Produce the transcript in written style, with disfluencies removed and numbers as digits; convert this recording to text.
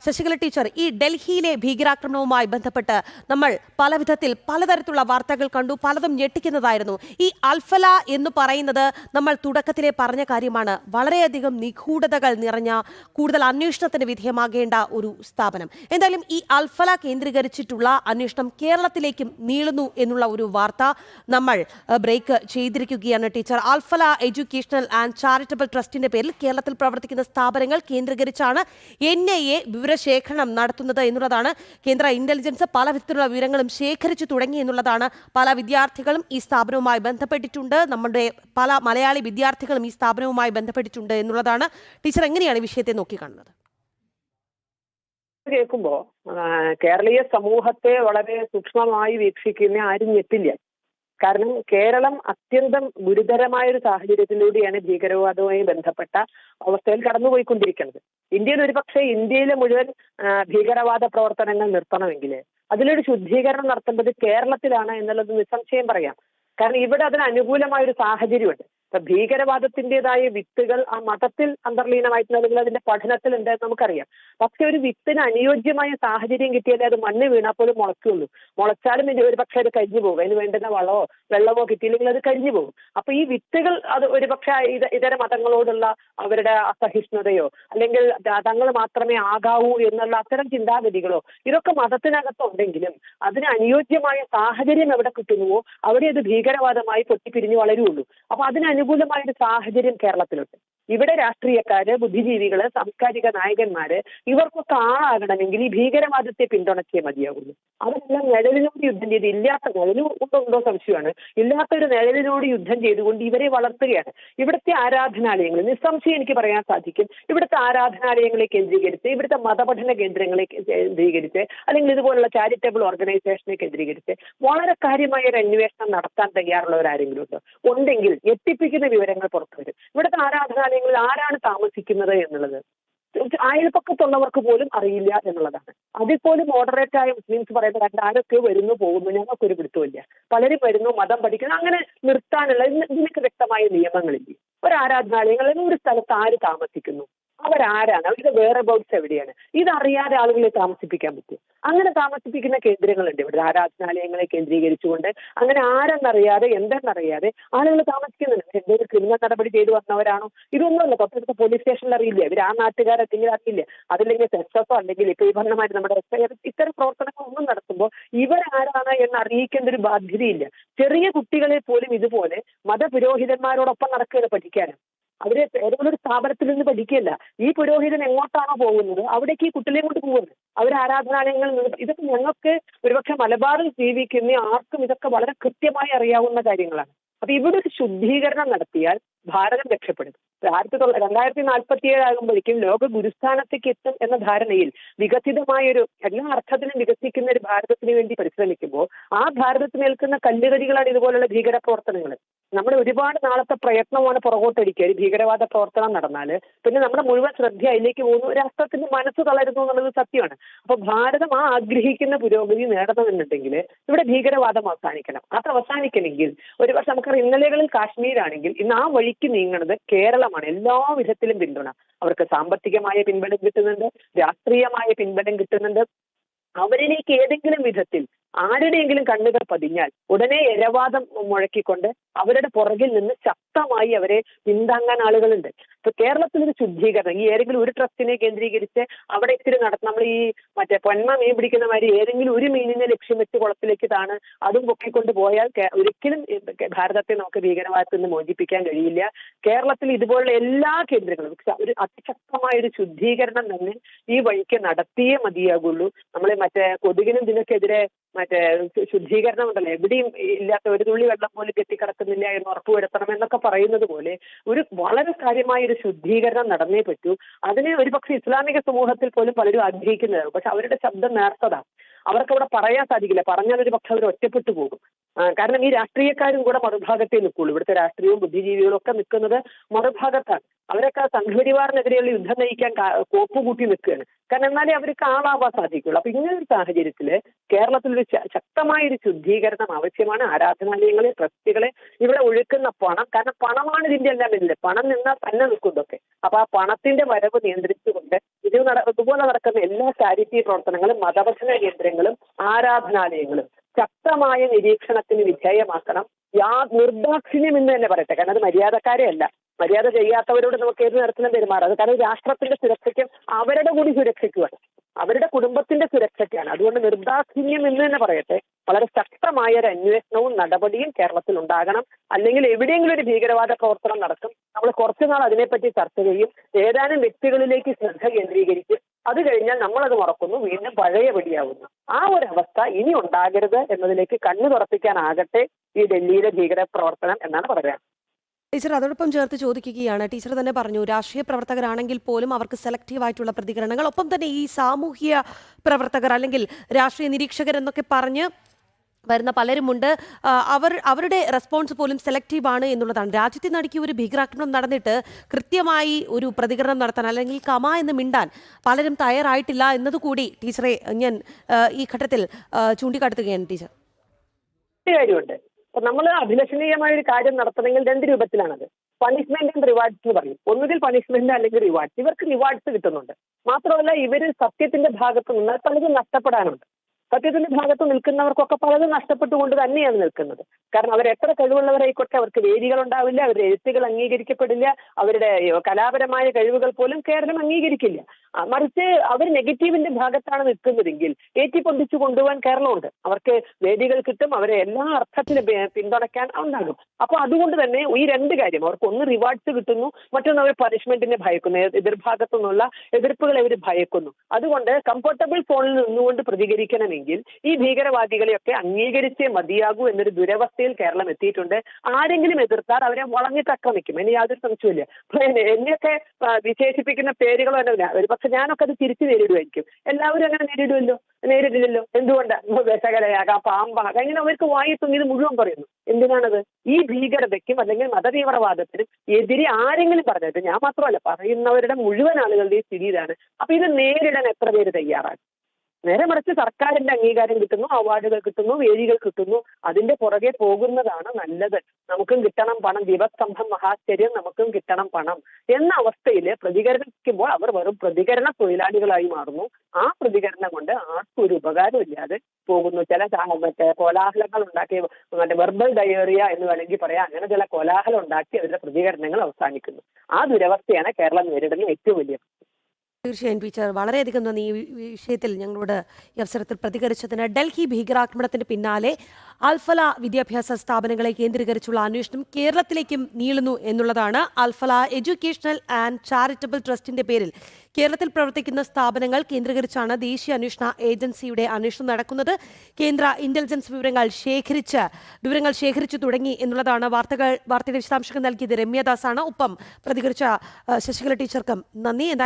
Sasikala teacher, ഈ ഡൽഹിയിലെ ഭീകരാക്രമണവുമായി ബന്ധപ്പെട്ട് നമ്മൾ പലതരത്തിലുള്ള വാർത്തകൾ കണ്ടു, പലതും ഞെട്ടിക്കുന്നതായിരുന്നു. ഈ അൽഫല എന്ന് പറയുന്നത് നമ്മൾ തുടക്കത്തിലെ പറഞ്ഞ കാര്യമാണ്. വളരെയധികം നിഗൂഢതകൾ നിറഞ്ഞ, കൂടുതൽ അന്വേഷണത്തിന് വിധേയമാകേണ്ട ഒരു സ്ഥാപനം. എന്തായാലും ഈ അൽഫല കേന്ദ്രീകരിച്ചിട്ടുള്ള അന്വേഷണം കേരളത്തിലേക്കും നീളുന്നു എന്നുള്ള ഒരു വാർത്ത നമ്മൾ ബ്രേക്ക് ചെയ്തിരിക്കുകയാണ് teacher. Al-Falah educational and charitable ട്രസ്റ്റിന്റെ പേരിൽ കേരളത്തിൽ പ്രവർത്തിക്കുന്ന സ്ഥാപനങ്ങൾ കേന്ദ്രീകരിച്ചാണ് NIA വിവരശേഖരണം നടത്തുന്നത് എന്നുള്ളതാണ്. കേന്ദ്ര ഇന്റലിജൻസ് പല വിധത്തിലുള്ള വിവരങ്ങളും ശേഖരിച്ചു തുടങ്ങി എന്നുള്ളതാണ്. പല വിദ്യാർത്ഥികളും ഈ സ്ഥാപനവുമായി ബന്ധപ്പെട്ടിട്ടുണ്ട്. നമ്മുടെ പല മലയാളി വിദ്യാർത്ഥികളും ഈ സ്ഥാപനവുമായി ബന്ധപ്പെട്ടിട്ടുണ്ട് എന്നുള്ളതാണ്. ടീച്ചർ എങ്ങനെയാണ് ഈ വിഷയത്തെ നോക്കിക്കാണുന്നത്? കേൾക്കുമ്പോ കേരളീയ സമൂഹത്തെ വളരെ സൂക്ഷ്മമായി വീക്ഷിക്കുന്ന ആരും ഞെട്ടില്ല. കാരണം കേരളം അത്യന്തം ഗുരുതരമായ ഒരു സാഹചര്യത്തിലൂടെയാണ് ഭീകരവാദവുമായി ബന്ധപ്പെട്ട അവസ്ഥയിൽ കടന്നുപോയിക്കൊണ്ടിരിക്കുന്നത്. ഇന്ത്യയിലെ മുഴുവൻ ഭീകരവാദ പ്രവർത്തനങ്ങൾ നിർത്തണമെങ്കിൽ അതിലൊരു ശുദ്ധീകരണം നടത്തേണ്ടത് കേരളത്തിലാണ് എന്നുള്ളത് നിസ്സംശയം പറയാം. കാരണം ഇവിടെ അതിന് അനുകൂലമായ ഒരു സാഹചര്യമുണ്ട്. ഇപ്പൊ ഭീകരവാദത്തിൻ്റെതായ വിത്തുകൾ ആ മതത്തിൽ അന്തർലീനമായിട്ട് അല്ലെങ്കിൽ അതിന്റെ പഠനത്തിലുണ്ട് എന്ന് നമുക്കറിയാം. പക്ഷെ ഒരു വിത്തിന് അനുയോജ്യമായ സാഹചര്യം കിട്ടിയാലേ അത് മണ്ണ് വീണാൽ പോലും മുളയ്ക്കുള്ളൂ. മുളച്ചാലും ഒരു പക്ഷെ അത് കരിഞ്ഞു പോകും. അതിന് വേണ്ടുന്ന വെള്ളമോ കിട്ടിയില്ലെങ്കിൽ അത് കരിഞ്ഞു പോകും. അപ്പൊ ഈ വിത്തുകൾ അത് ഒരുപക്ഷെ ഇതര മതങ്ങളോടുള്ള അവരുടെ അസഹിഷ്ണുതയോ അല്ലെങ്കിൽ തങ്ങൾ മാത്രമേ ആകാവൂ എന്നുള്ള അത്തരം ചിന്താഗതികളോ ഇതൊക്കെ മതത്തിനകത്തുണ്ടെങ്കിലും അതിന് അനുയോജ്യമായ സാഹചര്യം എവിടെ കിട്ടുന്നുവോ അവിടെ അത് ഭീകരവാദമായി പൊട്ടിപ്പിരിഞ്ഞു വളരുള്ളൂ. അപ്പൊ അതിനനുകൂലമായ ഒരു സാഹചര്യം കേരളത്തിലുണ്ട്. ഇവിടെ രാഷ്ട്രീയക്കാര്, ബുദ്ധിജീവികള്, സാംസ്കാരിക നായകന്മാര് ഇവർക്കൊക്കെ ആളാകണമെങ്കിൽ ഈ ഭീകരവാദത്തെ പിന്തുണച്ചേ മതിയാകുള്ളൂ. അവരെല്ലാം നിഴലിനോട് യുദ്ധം ചെയ്ത് ഉണ്ടോ സംശയമാണ്. ഇല്ലാത്തൊരു നിഴലിനോട് യുദ്ധം ചെയ്തുകൊണ്ട് ഇവരെ വളർത്തുകയാണ്. ഇവിടുത്തെ ആരാധനാലയങ്ങൾ നിസ്സംശയം എനിക്ക് പറയാൻ സാധിക്കും. ഇവിടുത്തെ ആരാധനാലയങ്ങളെ കേന്ദ്രീകരിച്ച്, ഇവിടുത്തെ മതപഠന കേന്ദ്രങ്ങളെ കേന്ദ്രീകരിച്ച് അല്ലെങ്കിൽ ഇതുപോലുള്ള ചാരിറ്റബിൾ ഓർഗനൈസേഷനെ കേന്ദ്രീകരിച്ച് വളരെ കാര്യമായ ഒരു അന്വേഷണം നടത്താൻ തയ്യാറുള്ളവരാരെങ്കിലും ഉണ്ടെങ്കിൽ ഞെട്ടിപ്പിക്കുന്ന വിവരങ്ങൾ പുറത്തുവരും. ഇവിടുത്തെ ആരാധനാലയങ്ങളിൽ ആരാണ് താമസിക്കുന്നത് എന്നുള്ളത് അയൽപ്പക്കത്തുള്ളവർക്ക് പോലും അറിയില്ല എന്നുള്ളതാണ്. അതിൽ പോലും മോഡറേറ്റ് ആയ മുസ്ലിംസ് പറയുന്നത് ആരൊക്കെ വരുന്നു പോകുന്നു, ഞങ്ങൾക്കൊരു പിടുത്തമില്ല. പലരും വരുന്നു, മതം പഠിക്കുന്നു, അങ്ങനെ നിർത്താനുള്ള ഇതിനൊക്കെ വ്യക്തമായ നിയമങ്ങളില്ല. ഒരു ആരാധനാലയങ്ങളിൽ ഒരു സ്ഥലത്ത് ആര് താമസിക്കുന്നു, അവരാരാണ്, അവരുടെ വേറെബൌട്ട്സ് എവിടെയാണ്, ഇതറിയാതെ ആളുകളെ താമസിപ്പിക്കാൻ പറ്റും. അങ്ങനെ താമസിപ്പിക്കുന്ന കേന്ദ്രങ്ങളുണ്ട് ഇവിടെ ആരാധനാലയങ്ങളെ കേന്ദ്രീകരിച്ചുകൊണ്ട്. അങ്ങനെ ആരെന്നറിയാതെ എന്തെന്നറിയാതെ ആളുകൾ താമസിക്കുന്നുണ്ട്. എന്തൊരു ക്രിമിനൽ നടപടി ചെയ്തു വന്നവരാണോ ഇതൊന്നുമല്ല. തൊട്ടടുത്ത പോലീസ് സ്റ്റേഷനിൽ അറിയില്ല, ഇവർ ആ നാട്ടുകാരെന്തെങ്കിലും അറിയില്ല. അതല്ലെങ്കിൽ സെൻസസോ അല്ലെങ്കിൽ ഇപ്പൊ ഈ ഭരണമായിട്ട് നമ്മുടെ ഇത്തരം പ്രവർത്തനങ്ങളൊന്നും നടത്തുമ്പോൾ ഇവരാരാണ് എന്ന് അറിയിക്കേണ്ട ഒരു ബാധ്യതയില്ല. ചെറിയ കുട്ടികളെ പോലും ഇതുപോലെ മതപുരോഹിതന്മാരോടൊപ്പം നടക്കുകയാണ് പഠിക്കാനും. അവര് ഏതെങ്കിലും ഒരു സ്ഥാപനത്തിൽ നിന്ന് പഠിക്കുകയല്ല. ഈ പുരോഹിതൻ എങ്ങോട്ടാണോ പോകുന്നത് അവിടേക്ക് ഈ കുട്ടികളെ കൊണ്ട് പോകുന്നത്. അവർ ആരാധനാലയങ്ങളിൽ നിന്ന് ഇതൊക്കെ ഞങ്ങൾക്ക് ഒരുപക്ഷെ മലബാറിൽ ജീവിക്കുന്ന ആർക്കും ഇതൊക്കെ വളരെ കൃത്യമായി അറിയാവുന്ന കാര്യങ്ങളാണ്. അപ്പൊ ഇവിടെ ഒരു ശുദ്ധീകരണം നടത്തിയാൽ ഭാരതം രക്ഷപ്പെടും. 2047 ആകുമ്പോഴേക്കും ലോക ഗുരുസ്ഥാനത്തേക്ക് എത്തും എന്ന ധാരണയിൽ വികസിതമായൊരു എല്ലാ അർത്ഥത്തിലും വികസിക്കുന്ന ഒരു ഭാരതത്തിന് വേണ്ടി പരിശ്രമിക്കുമ്പോൾ ആ ഭാരതത്തിന് ഏൽക്കുന്ന കല്ലുകടികളാണ് ഇതുപോലുള്ള ഭീകര പ്രവർത്തനങ്ങൾ. നമ്മുടെ ഒരുപാട് നാളത്തെ പ്രയത്നമാണ് പുറകോട്ടടിക്കുക. ഒരു ഭീകരവാദ പ്രവർത്തനം നടന്നാൽ പിന്നെ നമ്മുടെ മുഴുവൻ ശ്രദ്ധ അതിലേക്ക് പോകുന്നു. രാഷ്ട്രത്തിന്റെ മനസ്സ് തളരുന്നു എന്നുള്ളത് സത്യമാണ്. അപ്പൊ ഭാരതം ആ ആഗ്രഹിക്കുന്ന പുരോഗതി നേടണമെന്നുണ്ടെങ്കിൽ ഇവിടെ ഭീകരവാദം അവസാനിക്കണം. അത് അവസാനിക്കണമെങ്കിൽ ഒരുപക്ഷെ നമുക്കറിയാം, ഇന്നലെകളിൽ കാശ്മീരാണെങ്കിൽ ഇന്ന് ആ വഴിക്ക് നീങ്ങുന്നത് കേരളമാണ്. എല്ലാ വിധത്തിലും പിന്തുണ. അവർക്ക് സാമ്പത്തികമായ പിൻബലം കിട്ടുന്നുണ്ട്, രാഷ്ട്രീയമായ പിൻബലം കിട്ടുന്നുണ്ട്. അവരിലേക്ക് ഏതെങ്കിലും വിധത്തിൽ ആരുടെയെങ്കിലും കണ്ണുകൾ പതിഞ്ഞാൽ ഉടനെ ഇരവാദം മുഴക്കിക്കൊണ്ട് അവരുടെ പുറകിൽ നിന്ന് ശക്തമായി അവരെ പിന്താങ്ങാൻ ആളുകളുണ്ട്. ഇപ്പൊ കേരളത്തിലൊരു ശുദ്ധീകരണം ഈ ഏതെങ്കിലും ഒരു ട്രസ്റ്റിനെ കേന്ദ്രീകരിച്ച് അവിടെ ഇത്തിരി നമ്മൾ ഈ പൊന്മ മീൻ പിടിക്കുന്ന മാതിരി ഏതെങ്കിലും ഒരു മീനിനെ ലക്ഷ്യം വെച്ച് കുളത്തിലേക്ക് അതും പൊക്കിക്കൊണ്ട് പോയാൽ ഒരിക്കലും ഭാരതത്തെ നമുക്ക് ഭീകരവാദത്തിൽ നിന്ന് മോചിപ്പിക്കാൻ കഴിയില്ല. കേരളത്തിൽ ഇതുപോലുള്ള എല്ലാ കേന്ദ്രങ്ങളും ഒരു അതിശക്തമായ ഒരു ശുദ്ധീകരണം തന്നെ ഈ വഴിക്ക് നടത്തിയേ മതിയാകുള്ളൂ. നമ്മൾ കൊതുകിനും ഇതിനൊക്കെതിരെ ശുദ്ധീകരണം ഉണ്ടല്ലോ, എവിടെയും ഇല്ലാത്ത ഒരു തുള്ളി വെള്ളം പോലും കെട്ടിക്കിടക്കുന്നില്ല എന്ന് ഉറപ്പുവരുത്തണം എന്നൊക്കെ പറയുന്നത് പോലെ ഒരു വളരെ കാര്യമായ ഒരു ശുദ്ധീകരണം നടന്നേ പറ്റൂ. അതിനെ ഒരുപക്ഷെ ഇസ്ലാമിക സമൂഹത്തിൽ പോലും പലരും ആഗ്രഹിക്കുന്നതാണ്. പക്ഷെ അവരുടെ ശബ്ദം നേർത്തതാണ്. അവർക്ക് അവിടെ പറയാൻ സാധിക്കില്ല. പറഞ്ഞാൽ ഒരു പക്ഷെ അവർ ഒറ്റപ്പെട്ടു പോകും. കാരണം ഈ രാഷ്ട്രീയക്കാരും കൂടെ മറുഭാഗത്തേ നിൽക്കുള്ളൂ. ഇവിടുത്തെ രാഷ്ട്രീയവും ബുദ്ധിജീവികളും ഒക്കെ നിൽക്കുന്നത് മറുഭാഗത്താണ്. അവരൊക്കെ സംഘപരിവാറിനെതിരെയുള്ള യുദ്ധം നയിക്കാൻ കോപ്പുകൂട്ടി നിൽക്കുകയാണ്. കാരണം എന്നാലേ അവർക്ക് ആളാവാൻ സാധിക്കുള്ളൂ. അപ്പൊ ഇങ്ങനൊരു സാഹചര്യത്തില് കേരളത്തിലൊരു ശക്തമായ ഒരു ശുദ്ധീകരണം ആവശ്യമാണ്. ആരാധനാലയങ്ങളെ, ട്രസ്റ്റുകളെ, ഇവിടെ ഒഴുക്കുന്ന പണം, കാരണം പണമാണ് ഇതിന്റെ എല്ലാം ഇല്ല. പണം നിന്നാൽ തന്നെ നിൽക്കുന്നതൊക്കെ. അപ്പൊ ആ പണത്തിന്റെ വരവ് നിയന്ത്രിച്ചുകൊണ്ട് ഇതുപോലെ നടക്കുന്ന എല്ലാ ചാരിറ്റി പ്രവർത്തനങ്ങളും, മതപഠന കേന്ദ്രങ്ങളും, ആരാധനാലയങ്ങളും ശക്തമായ നിരീക്ഷണത്തിന് വിധേയമാക്കണം. നിർദാക്ഷിണ്യം എന്ന് തന്നെ പറയട്ടെ, കാരണം അത് മര്യാദക്കാരെ അല്ല, മര്യാദ ചെയ്യാത്തവരോട് നമുക്ക് ഏത് തരത്തിലും പെരുമാറാം. കാരണം രാഷ്ട്രത്തിന്റെ സുരക്ഷയ്ക്കും അവരുടെ കൂടി സുരക്ഷയ്ക്കുമാണ്, അവരുടെ കുടുംബത്തിന്റെ സുരക്ഷയ്ക്കാണ്. അതുകൊണ്ട് നിർദാക്ഷിണ്യം എന്ന് തന്നെ പറയട്ടെ, വളരെ ശക്തമായ ഒരു അന്വേഷണവും നടപടിയും കേരളത്തിൽ ഉണ്ടാകണം. അല്ലെങ്കിൽ എവിടെയെങ്കിലും ഒരു ഭീകരവാദ പ്രവർത്തനം നടക്കും, നമ്മൾ കുറച്ചുനാൾ അതിനെപ്പറ്റി ചർച്ച ചെയ്യും, ഏതാനും വ്യക്തികളിലേക്ക് ശ്രദ്ധ കേന്ദ്രീകരിക്കും, അത് കഴിഞ്ഞാൽ നമ്മളത് മറക്കുന്നു, വീണ്ടും പഴയപടിയാവുന്നു. ആ ഒരു അവസ്ഥ ഇനി ഉണ്ടാകരുത് എന്നതിലേക്ക് കണ്ണു തുറപ്പിക്കാനാകട്ടെ ഈ ഡൽഹിയിലെ ഭീകര പ്രവർത്തനം എന്നാണ് പറയാൻ. ടീച്ചർ അതോടൊപ്പം ചേർത്ത് ചോദിക്കുകയാണ്, ടീച്ചർ തന്നെ പറഞ്ഞു രാഷ്ട്രീയ പ്രവർത്തകരാണെങ്കിൽ പോലും അവർക്ക് സെലക്റ്റീവായിട്ടുള്ള പ്രതികരണങ്ങൾ, ഒപ്പം തന്നെ ഈ സാമൂഹ്യ പ്രവർത്തകർ അല്ലെങ്കിൽ രാഷ്ട്രീയ നിരീക്ഷകർ എന്നൊക്കെ പറഞ്ഞ് വരുന്ന പലരുമുണ്ട്, അവരുടെ റെസ്പോൺസ് പോലും സെലക്റ്റീവാണ് എന്നുള്ളതാണ്. രാജ്യത്തെ നടുക്കി ഒരു ഭീകരാക്രമണം നടന്നിട്ട് കൃത്യമായി ഒരു പ്രതികരണം നടത്താൻ അല്ലെങ്കിൽ കമ എന്ന് മിണ്ടാൻ പലരും തയ്യാറായിട്ടില്ല എന്നതുകൂടി ടീച്ചറെ ഞാൻ ഈ ഘട്ടത്തിൽ ചൂണ്ടിക്കാട്ടുകയാണ്. ടീച്ചർ കാര്യമുണ്ട്. അപ്പൊ നമ്മൾ അഭിലഷണീയമായ ഒരു കാര്യം നടത്തണമെങ്കിൽ രണ്ട് രൂപത്തിലാണത്. പണിഷ്മെന്റ് ആൻഡ് റിവാർഡ്സ് എന്ന് പറയും. ഒന്നുകിൽ പണിഷ്മെന്റ് അല്ലെങ്കിൽ റിവാർഡ്സ്. ഇവർക്ക് റിവാർഡ്സ് കിട്ടുന്നുണ്ട്. മാത്രമല്ല ഇവര് സത്യത്തിന്റെ ഭാഗത്ത് നിന്ന് പലതും നഷ്ടപ്പെടാനുണ്ട്. സത്യത്തിന്റെ ഭാഗത്ത് നിൽക്കുന്നവർക്കൊക്കെ പലതും നഷ്ടപ്പെട്ടുകൊണ്ട് തന്നെയാണ് നിൽക്കുന്നത്. കാരണം അവർ എത്ര കഴിവുള്ളവരായിക്കോട്ടെ, അവർക്ക് വേദികൾ ഉണ്ടാവില്ല, അവരുടെ എഴുത്തുകൾ അംഗീകരിക്കപ്പെടില്ല, അവരുടെ കലാപരമായ കഴിവുകൾ പോലും കേരളം അംഗീകരിക്കില്ല. മറിച്ച് അവർ നെഗറ്റീവിന്റെ ഭാഗത്താണ് നിൽക്കുന്നതെങ്കിൽ ഏറ്റിപ്പൊന്തിച്ചു കൊണ്ടുപോകാൻ കേരളമുണ്ട്. അവർക്ക് വേദികൾ കിട്ടും, അവരെ എല്ലാ അർത്ഥത്തിലും പിന്തുണയ്ക്കാൻ ഉണ്ടാകും. അപ്പൊ അതുകൊണ്ട് തന്നെ ഈ രണ്ട് കാര്യം, അവർക്ക് ഒന്ന് റിവാർഡ്സ് കിട്ടുന്നു, മറ്റൊന്ന് അവർ പണിഷ്മെന്റിനെ ഭയക്കുന്നു, എതിർഭാഗത്തു നിന്നുള്ള എതിർപ്പുകളെ അവർ ഭയക്കുന്നു. അതുകൊണ്ട് കംഫർട്ടബിൾ സോണിൽ നിന്നുകൊണ്ട് പ്രതികരിക്കണമെങ്കിൽ ഈ ഭീകരവാദികളെയൊക്കെ അംഗീകരിച്ചേ മതിയാകൂ എന്നൊരു ദുരവസ്ഥയിൽ കേരളം എത്തിയിട്ടുണ്ട്. ആരെങ്കിലും എതിർത്താൽ അവരെ വളഞ്ഞിട്ട് ആക്രമിക്കും, ഇനി യാതൊരു സംശയമില്ല. എന്നെയൊക്കെ വിശേഷിപ്പിക്കുന്ന പേരുകളോ തന്നെ പക്ഷെ ഞാനൊക്കെ അത് തിരിച്ചു നേരിടുമായിരിക്കും. എല്ലാവരും അങ്ങനെ നേരിടില്ലല്ലോ. എന്തുകൊണ്ടാണ് വിശകലയാകാം, പാമ്പാകാം, ഇങ്ങനെ അവർക്ക് വായി തുങ്ങിയത് മുഴുവൻ പറയുന്നു. എന്തിനാണത്? ഈ ഭീകരതയ്ക്കും അല്ലെങ്കിൽ മതതീവ്രവാദത്തിനും എതിരെ ആരെങ്കിലും പറഞ്ഞത്, ഞാൻ മാത്രമല്ല പറയുന്നവരുടെ മുഴുവൻ ആളുകളുടെയും സ്ഥിതി ഇതാണ്. അപ്പൊ ഇത് നേരിടാൻ എത്ര പേര് തയ്യാറാണ്? നേരെ മറിച്ച് സർക്കാരിന്റെ അംഗീകാരം കിട്ടുന്നു, അവാർഡുകൾ കിട്ടുന്നു, വേദികൾ കിട്ടുന്നു, അതിന്റെ പുറകെ പോകുന്നതാണ് നല്ലത്. നമുക്കും കിട്ടണം പണം, ദീപസ്തംഭം മഹാശ്ചര്യം, നമുക്കും കിട്ടണം പണം എന്ന അവസ്ഥയിൽ പ്രതികരിക്കുമ്പോൾ അവർ വെറും പ്രതികരണ തൊഴിലാളികളായി മാറുന്നു. ആ പ്രതികരണം കൊണ്ട് ആർക്കും ഒരു ഉപകാരമില്ലാതെ പോകുന്നു. ചില കോലാഹലങ്ങൾ ഉണ്ടാക്കി, വെർബൽ ഡയേറിയ എന്ന് വേണമെങ്കിൽ പറയാം, അങ്ങനെ ചില കോലാഹലം ഉണ്ടാക്കി അവരുടെ പ്രതികരണങ്ങൾ അവസാനിക്കുന്നു. ആ ദുരവസ്ഥയാണ് കേരളം നേരിടുന്ന ഏറ്റവും വലിയ. തീർച്ചയായും ടീച്ചർ, വളരെയധികം നന്ദി ഈ വിഷയത്തിൽ ഞങ്ങളോട് ഈ അവസരത്തിൽ പ്രതികരിച്ചതിന്. ഡൽഹി ഭീകരാക്രമണത്തിന് പിന്നാലെ അൽഫല വിദ്യാഭ്യാസ സ്ഥാപനങ്ങളെ കേന്ദ്രീകരിച്ചുള്ള അന്വേഷണം കേരളത്തിലേക്കും നീളുന്നു എന്നുള്ളതാണ്. അൽഫല എഡ്യൂക്കേഷണൽ ആൻഡ് ചാരിറ്റബിൾ ട്രസ്റ്റിന്റെ പേരിൽ കേരളത്തിൽ പ്രവർത്തിക്കുന്ന സ്ഥാപനങ്ങൾ കേന്ദ്രീകരിച്ചാണ് ദേശീയ അന്വേഷണ ഏജൻസിയുടെ അന്വേഷണം നടക്കുന്നത്. കേന്ദ്ര ഇന്റലിജൻസ് വിവരങ്ങൾ ശേഖരിച്ചു തുടങ്ങി എന്നുള്ളതാണ്. വാർത്തയുടെ വിശദാംശങ്ങൾ നൽകിയത് രമ്യദാസാണ്. ഒപ്പം പ്രതികരിച്ച ശശികല ടീച്ചർക്കും നന്ദി.